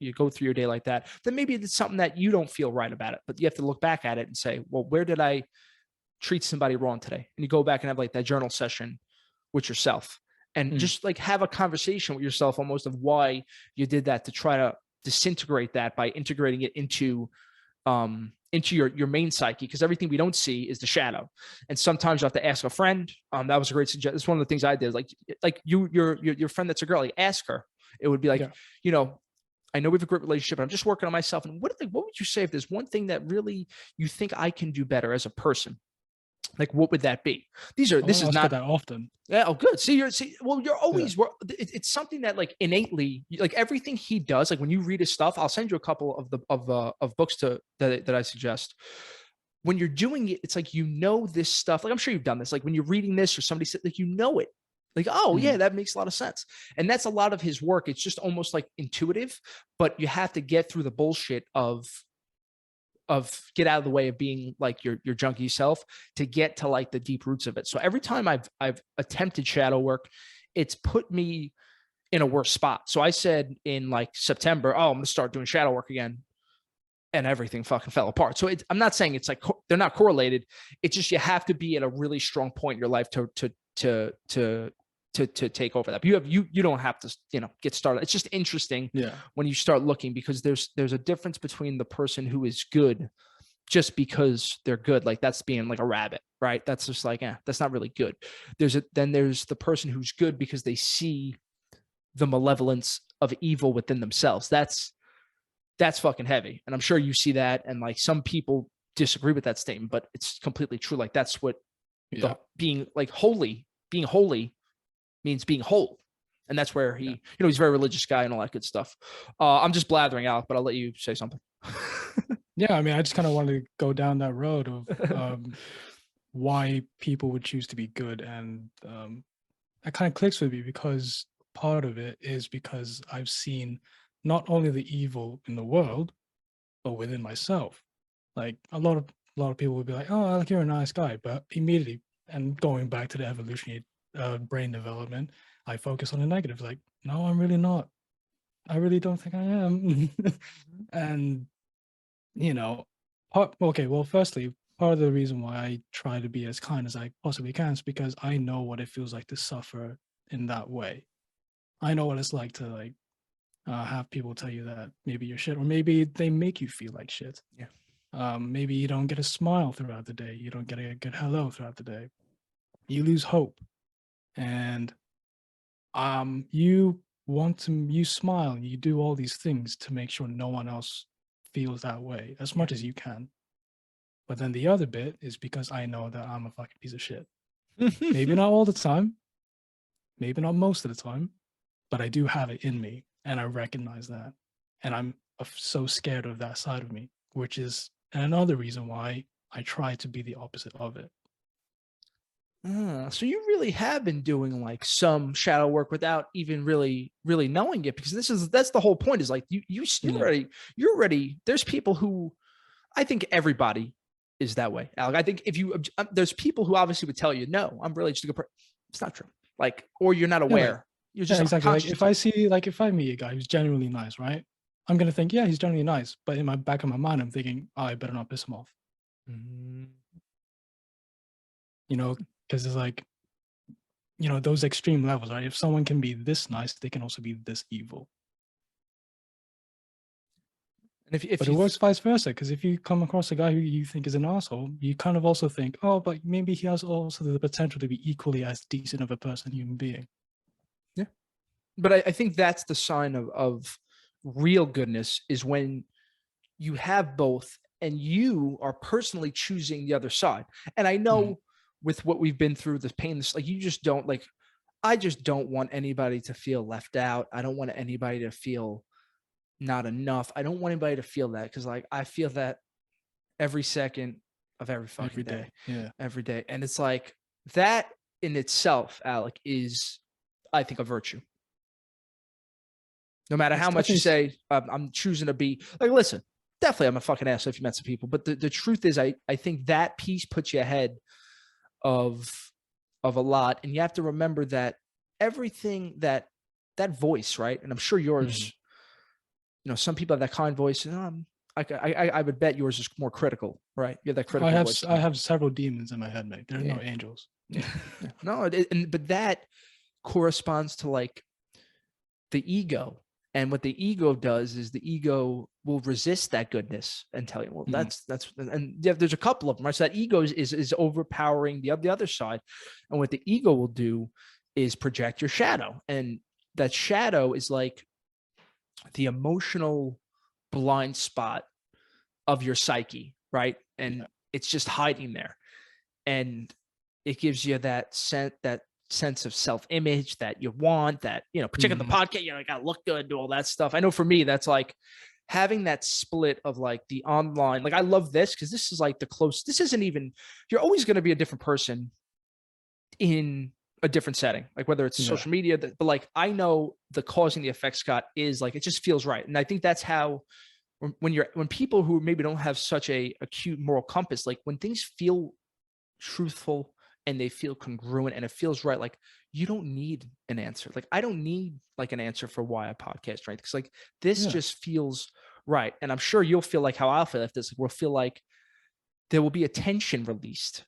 you go through your day like that. Then maybe it's something that you don't feel right about it, but you have to look back at it and say, well, where did I treat somebody wrong today? And you go back and have like that journal session with yourself and just like have a conversation with yourself almost of why you did that, to try to disintegrate that by integrating it into your main psyche, because everything we don't see is the shadow. And sometimes you have to ask a friend. That was a great suggestion. It's one of the things I did. Like your friend that's a girl, like ask her. It would be like, I know we have a great relationship, but I'm just working on myself. And what would you say if there's one thing that really you think I can do better as a person? Like, what would that be? This is not that often. Yeah. Oh, good. You're always, it's something that like innately, like everything he does, like when you read his stuff, I'll send you a couple of books that I suggest. When you're doing it, it's like, this stuff, like I'm sure you've done this, like when you're reading this or somebody said, like, it, Like, oh yeah, that makes a lot of sense. And that's a lot of his work. It's just almost like intuitive, but you have to get through the bullshit of get out of the way of being like your junky self to get to like the deep roots of it. So every time I've attempted shadow work, it's put me in a worse spot. So I said in like September, oh, I'm gonna start doing shadow work again, and everything fucking fell apart. So I'm not saying it's like they're not correlated. It's just you have to be at a really strong point in your life to take over that. But you don't have to, get started. It's just interesting when you start looking, because there's a difference between the person who is good just because they're good. Like that's being like a rabbit, right? That's just like, that's not really good. Then there's the person who's good because they see the malevolence of evil within themselves. That's fucking heavy. And I'm sure you see that. And like some people disagree with that statement, but it's completely true. Like that's what being holy means, being whole. And that's where he, he's a very religious guy and all that good stuff. I'm just blathering, Alec, but I'll let you say something. Yeah, I mean, I just kind of wanted to go down that road of why people would choose to be good. And that kind of clicks with me, because part of it is because I've seen not only the evil in the world, but within myself. Like a lot of people would be like, oh, Alec, you're a nice guy. But immediately, and going back to the evolutionary brain development, I focus on the negative. Like, no, I'm really not. I really don't think I am. And, firstly, part of the reason why I try to be as kind as I possibly can is because I know what it feels like to suffer in that way. I know what it's like to have people tell you that maybe you're shit, or maybe they make you feel like shit. Yeah. Maybe you don't get a smile throughout the day. You don't get a good hello throughout the day. You lose hope. And you smile and you do all these things to make sure no one else feels that way as much as you can. But then the other bit is because I know that I'm a fucking piece of shit. Maybe not all the time, maybe not most of the time, but I do have it in me, and I recognize that. And I'm so scared of that side of me, which is another reason why I try to be the opposite of it. So you really have been doing like some shadow work without even really knowing it, because that's the whole point, is like you're already there's people who, I think everybody is that way, Alec. I think if you there's people who obviously would tell you, no, I'm really just a good person. It's not true. Like, or you're not aware. You're just exactly. Like if I meet a guy who's genuinely nice, right? I'm gonna think, yeah, he's genuinely nice. But in my back of my mind, I'm thinking, oh, I better not piss him off. Because it's like, those extreme levels, right? If someone can be this nice, they can also be this evil. And but it works vice versa, because if you come across a guy who you think is an asshole, you kind of also think, oh, but maybe he has also the potential to be equally as decent of a person, human being. Yeah. But I think that's the sign of real goodness, is when you have both and you are personally choosing the other side. And I know with what we've been through, the pain, like you just don't like, I just don't want anybody to feel left out. I don't want anybody to feel not enough. I don't want anybody to feel that, because like I feel that every second of every fucking day. Yeah. Every day. And it's like that in itself, Alec, is, I think, a virtue. No matter how much you say, I'm choosing to be like, listen, definitely I'm a fucking asshole if you met some people. But the truth is, I think that piece puts you ahead of a lot. And you have to remember that everything that voice, right? And I'm sure yours, some people have that kind voice. I would bet yours is more critical, right? You have that critical voice. I have several demons in my head, mate. There are no angels. Yeah. No, but that corresponds to like the ego. And what the ego does is the ego will resist that goodness and tell you, well, that's, and there's a couple of them, right? So that ego is overpowering the other side. And what the ego will do is project your shadow. And that shadow is like the emotional blind spot of your psyche, right? And it's just hiding there. And it gives you that sense of self-image that you want, that, particularly the podcast, I gotta look good, do all that stuff. I know for me, that's like having that split of like the online, like I love this because this is like this isn't even, you're always going to be a different person in a different setting, like whether it's social media, but like I know the cause and the effect, Scott, is like it just feels right. And I think that's how when people who maybe don't have such a acute moral compass, like when things feel truthful and they feel congruent and it feels right, like you don't need an answer. Like I don't need like an answer for why I podcast, right? Because like this just feels right. And I'm sure you'll feel like how I'll feel if this. We'll feel like there will be a tension released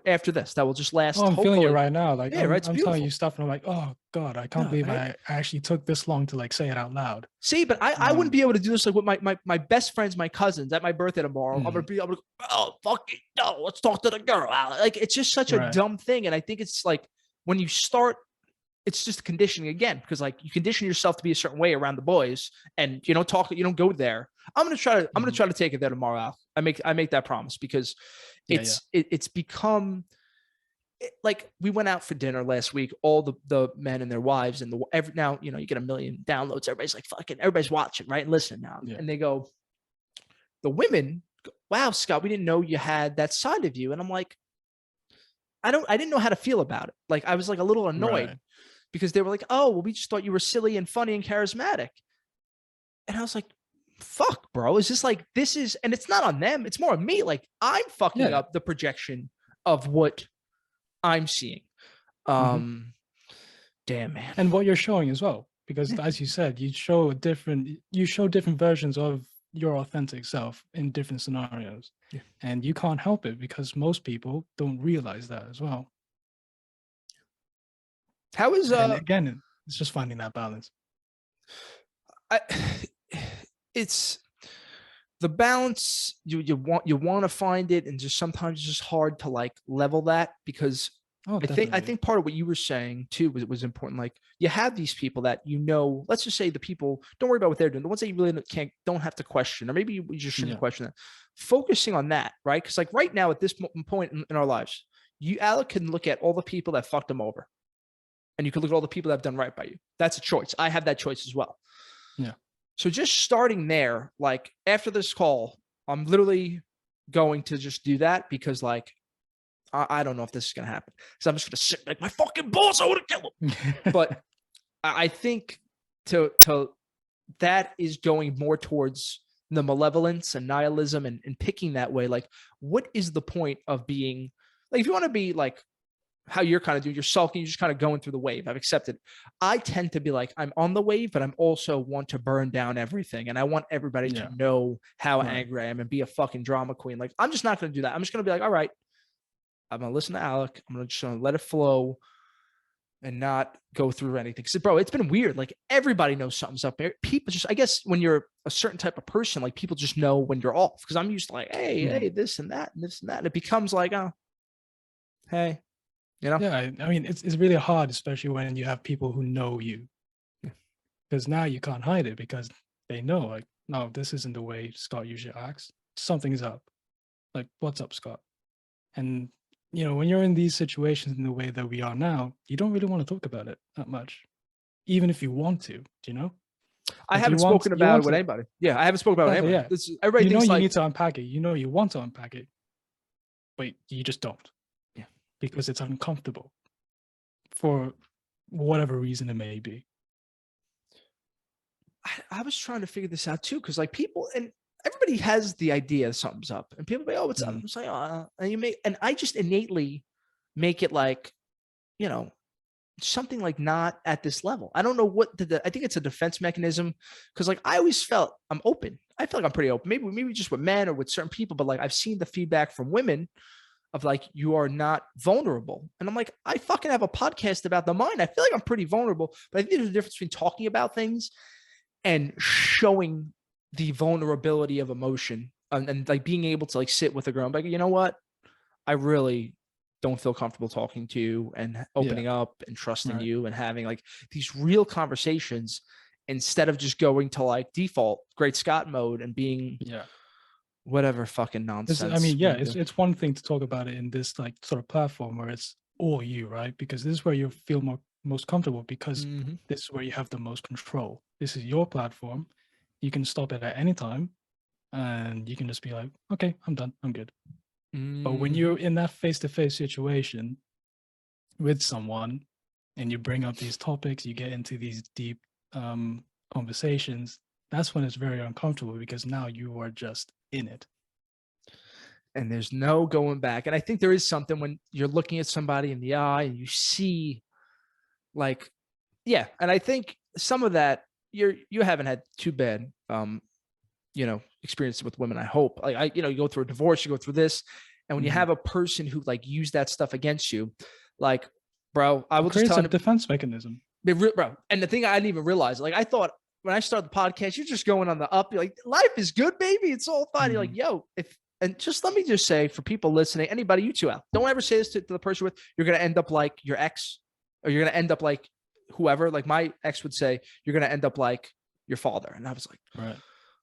after this that will just last. Oh, I'm feeling it right now. Like right, I'm telling you stuff and I'm like, oh God, I can't believe I actually took this long to like say it out loud. See, but I wouldn't be able to do this like with my best friends, my cousins at my birthday tomorrow. I'm gonna be able to, oh fuck it, no, let's talk to the girl. Like it's just such a dumb thing. And I think it's like when you start, it's just conditioning again, because like you condition yourself to be a certain way around the boys and you don't talk, you don't go there. I'm gonna try to take it there tomorrow, Al. I make that promise, because it's become like we went out for dinner last week, all the men and their wives, and now you get 1 million downloads. Everybody's like fucking, everybody's watching, right? And listen now, and they go, the women, wow, Scott, we didn't know you had that side of you. And I'm like, I didn't know how to feel about it. Like I was like a little annoyed because they were like, oh, well, we just thought you were silly and funny and charismatic. And I was like, fuck, bro, is this like, this is, and it's not on them, it's more on me. Like I'm fucking up the projection of what I'm seeing. Damn, man. And what you're showing as well, because as you said, you show different versions of your authentic self in different scenarios, and you can't help it because most people don't realize that as well. How is and again, it's just finding that balance. It's the balance. You want to find it, and just sometimes it's just hard to like level that, because I think part of what you were saying too was important. Like you have these people that, let's just say the people, don't worry about what they're doing, the ones that you really don't have to question, or maybe you just shouldn't question that. Focusing on that, right? Because like right now at this point in our lives, Alec can look at all the people that fucked him over, and you can look at all the people that have done right by you. That's a choice. I have that choice as well. Yeah. So just starting there, like after this call, I'm literally going to just do that, because like I don't know if this is going to happen. So I'm just going to sit like my fucking boss, I want to kill him. But I think to that is going more towards the malevolence and nihilism and picking that way. Like, what is the point of being, like, if you want to be like how you're kind of doing, you're sulking, you're just kind of going through the wave. I've accepted. I tend to be like, I'm on the wave, but I'm also want to burn down everything. And I want everybody to know how angry I am and be a fucking drama queen. Like, I'm just not going to do that. I'm just going to be like, all right, I'm going to listen to Alec. I'm just going to let it flow and not go through anything. Because, bro, it's been weird. Like, everybody knows something's up there. People just, I guess when you're a certain type of person, like, people just know when you're off. Because I'm used to like, hey, this and that and this and that. And it becomes like, oh, hey. Yeah, I mean, it's really hard, especially when you have people who know you, because now you can't hide it, because they know, like, no, this isn't the way Scott usually acts. Something's up. Like, what's up, Scott? And when you're in these situations in the way that we are now, you don't really want to talk about it that much, even if you want to. I haven't spoken about it with anybody. Yeah, I haven't spoken about it with anybody. Yeah. Everybody you need to unpack it. You want to unpack it, but you just don't. Because it's uncomfortable for whatever reason it may be. I was trying to figure this out too, because like people, and everybody has the idea something's up, and people be, oh, what's up? I'm like, oh, and I just innately make it like, something like not at this level. I don't know what I think it's a defense mechanism, because like I always felt I'm open. I feel like I'm pretty open. Maybe just with men or with certain people, but like I've seen the feedback from women of like, you are not vulnerable. And I'm like, I fucking have a podcast about the mind. I feel like I'm pretty vulnerable, but I think there's a difference between talking about things and showing the vulnerability of emotion and like being able to like sit with a girl and be like, you know what? I really don't feel comfortable talking to you and opening up and trusting you and having like these real conversations, instead of just going to like default Great Scott mode and being whatever fucking nonsense. I mean, it's one thing to talk about it in this like sort of platform where it's all you, right? Because this is where you feel most comfortable, because this is where you have the most control. This is your platform. You can stop it at any time, and you can just be like, okay, I'm done, I'm good. But when you're in that face-to-face situation, with someone and you bring up these topics, you get into these deep conversations, that's when it's very uncomfortable because now you are just in it. And there's no going back. And I think there is something when you're looking at somebody in the eye and you see like, yeah. And I think some of that you haven't had too bad, experience with women. I hope like you go through a divorce, you go through this. And when you have a person who like use that stuff against you, like, bro, I will just tell you, a defense mechanism. Bro. And the thing I didn't even realize, like I thought when I started the podcast, you're just going on the up. You're like, life is good, baby. It's all fine. You're like, yo, and just let me just say for people listening, anybody, you two out, don't ever say this to the person with, you're going to end up like your ex, or you're going to end up like whoever. Like my ex would say, you're going to end up like your father. And I was like, right.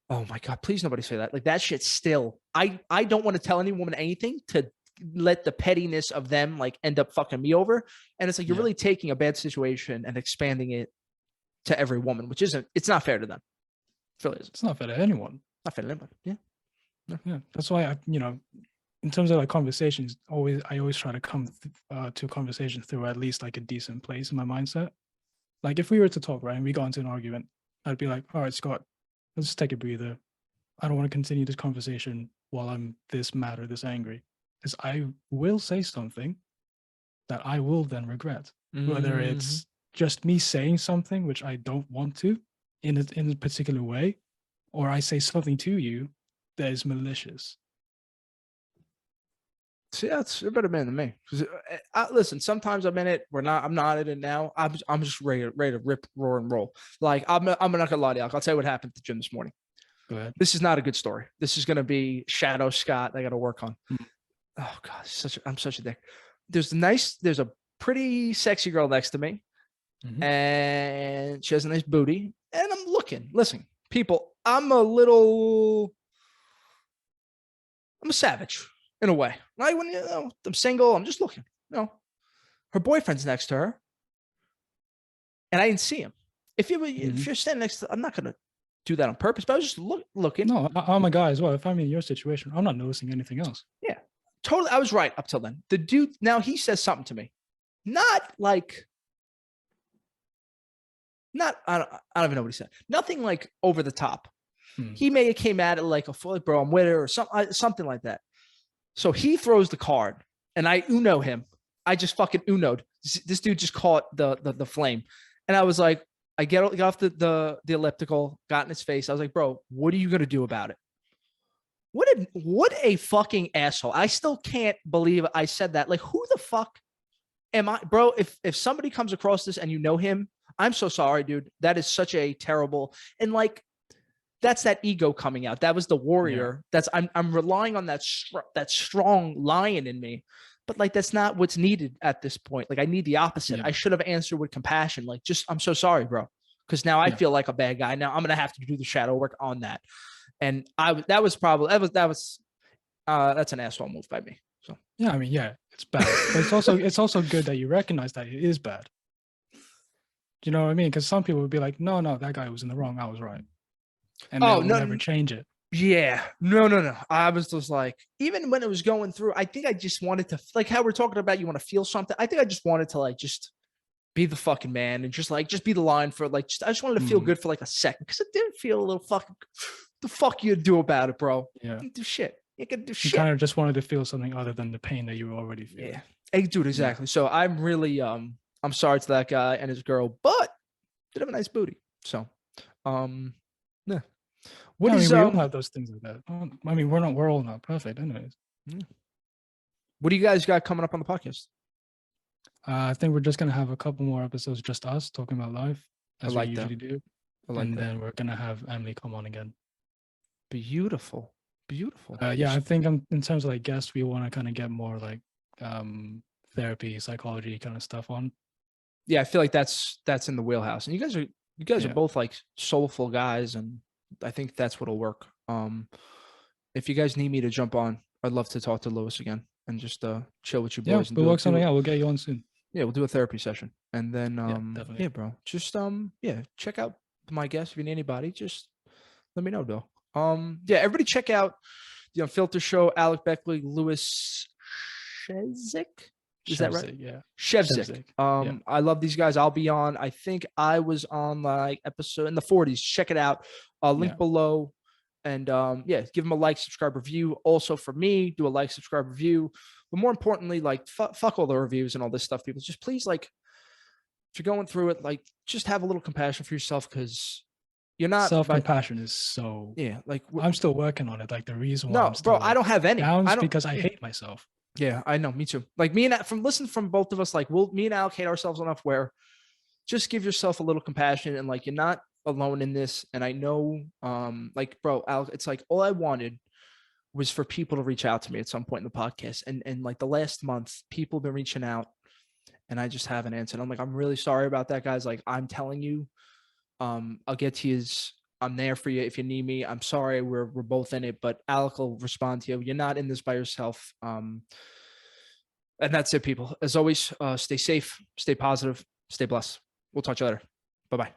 Oh my God, please nobody say that. Like that shit still, I don't want to tell any woman anything to let the pettiness of them like end up fucking me over. And it's like, you're really taking a bad situation and expanding it to every woman, which it's not fair to them. It really isn't. It's not fair to anyone. Not fair to anybody. Yeah. Yeah. That's why in terms of like conversations, I always try to come to conversation through at least like a decent place in my mindset. Like if we were to talk, right, and we got into an argument, I'd be like, all right, Scott, let's just take a breather. I don't want to continue this conversation while I'm this mad or this angry, because I will say something that I will then regret, whether it's just me saying something which I don't want to in a particular way, or I say something to you that is malicious. See, you're a better man than me. Listen, sometimes I'm in it. I'm not in it now. I'm just ready to rip, roar, and roll. Like I'm not gonna lie to you. I'll tell you what happened at the gym this morning. Go ahead. This is not a good story. This is gonna be Shadow Scott. I got to work on. Oh God, I'm such a dick. There's a pretty sexy girl next to me, and she has a nice booty. And I'm looking. Listen, people, I'm a savage in a way. Like when I'm single, I'm just looking. Her boyfriend's next to her, and I didn't see him. If you're standing next to, I'm not gonna do that on purpose. But I was just looking. No, I'm a guy as well. If I'm in your situation, I'm not noticing anything else. Yeah, totally. I was right up till then. The dude now he says something to me, not like. I don't even know what he said. Nothing like over the top. He may have came at it like bro, I'm with her or something like that. So he throws the card and I Uno him. I just fucking Uno'd. This dude just caught the flame. And I was like, I got off the elliptical, got in his face. I was like, bro, what are you going to do about it? What a fucking asshole. I still can't believe I said that. Like, who the fuck am I? Bro, if somebody comes across this and you know him, I'm so sorry, dude. That is such a terrible, and like, that's that ego coming out. That was the warrior. Yeah. I'm relying on that strong lion in me, but like, that's not what's needed at this point. Like I need the opposite. I should have answered with compassion. Like, I'm so sorry, bro. Cause now I feel like a bad guy. Now I'm going to have to do the shadow work on that. And that's an asshole move by me. So, yeah, I mean, yeah, it's bad, but it's also good that you recognize that it is bad. Do you know what I mean? Cause some people would be like, no, that guy was in the wrong. I was right. And they'll never change it. Yeah. No. I was just like, even when it was going through, I think I just wanted to, like how we're talking about, you want to feel something. I think I just wanted to like, just be the fucking man and just be the line for like, I just wanted to feel good for like a second. Cause it didn't feel a little fucking, the fuck you do about it, bro? Yeah. You can do shit. You can do shit. You kind of just wanted to feel something other than the pain that you were already feeling. Yeah. Hey, dude, exactly. Yeah. So I'm really, I'm sorry to that guy and his girl, but did have a nice booty. So, yeah. We all have those things like that. I mean, we're all not perfect anyways. Yeah. What do you guys got coming up on the podcast? I think we're just going to have a couple more episodes, just us talking about life as we usually do. Then we're going to have Emily come on again. Beautiful. Yeah, I think in terms of like guests, we want to kind of get more like therapy, psychology kind of stuff on. Yeah, I feel like that's in the wheelhouse. And you guys are both like soulful guys, and I think that's what'll work. If you guys need me to jump on, I'd love to talk to Lewis again and just chill with you boys. We'll work something out. We'll get you on soon. Yeah, we'll do a therapy session. And then definitely. bro. Just check out my guests. If you need anybody, just let me know, Bill. Everybody check out the Unfiltered Show, Alec Beckley, Lewis Shezik. Is that right? Shevzik, yeah. Shevzik. Yeah. I love these guys. I'll be on. I think I was on like episode in the 40s. Check it out. Link Yeah. below. And yeah, give them a like, subscribe, review. Also for me, do a like, subscribe, review. But more importantly, like fuck all the reviews and all this stuff, people. Just please, like, if you're going through it, like, just have a little compassion for yourself, because you're not Self-compassion is so, yeah, like, I'm still working on it. Like the reason why no, I'm still bro, I don't have any. down I is don't, because I hate myself. yeah, I know, me too. Like me and from both of us, like me and Alec hate ourselves enough where just give yourself a little compassion, and like, you're not alone in this. And I know, like, bro, Alec, it's like all I wanted was for people to reach out to me at some point in the podcast. And like the last month, people have been reaching out and I just haven't answered. I'm like, I'm really sorry about that, guys. Like, I'm telling you, I'll get to you. I'm there for you if you need me. I'm sorry, we're both in it, but Alec will respond to you. You're not in this by yourself. And that's it, people. As always, stay safe, stay positive, stay blessed. We'll talk to you later. Bye-bye.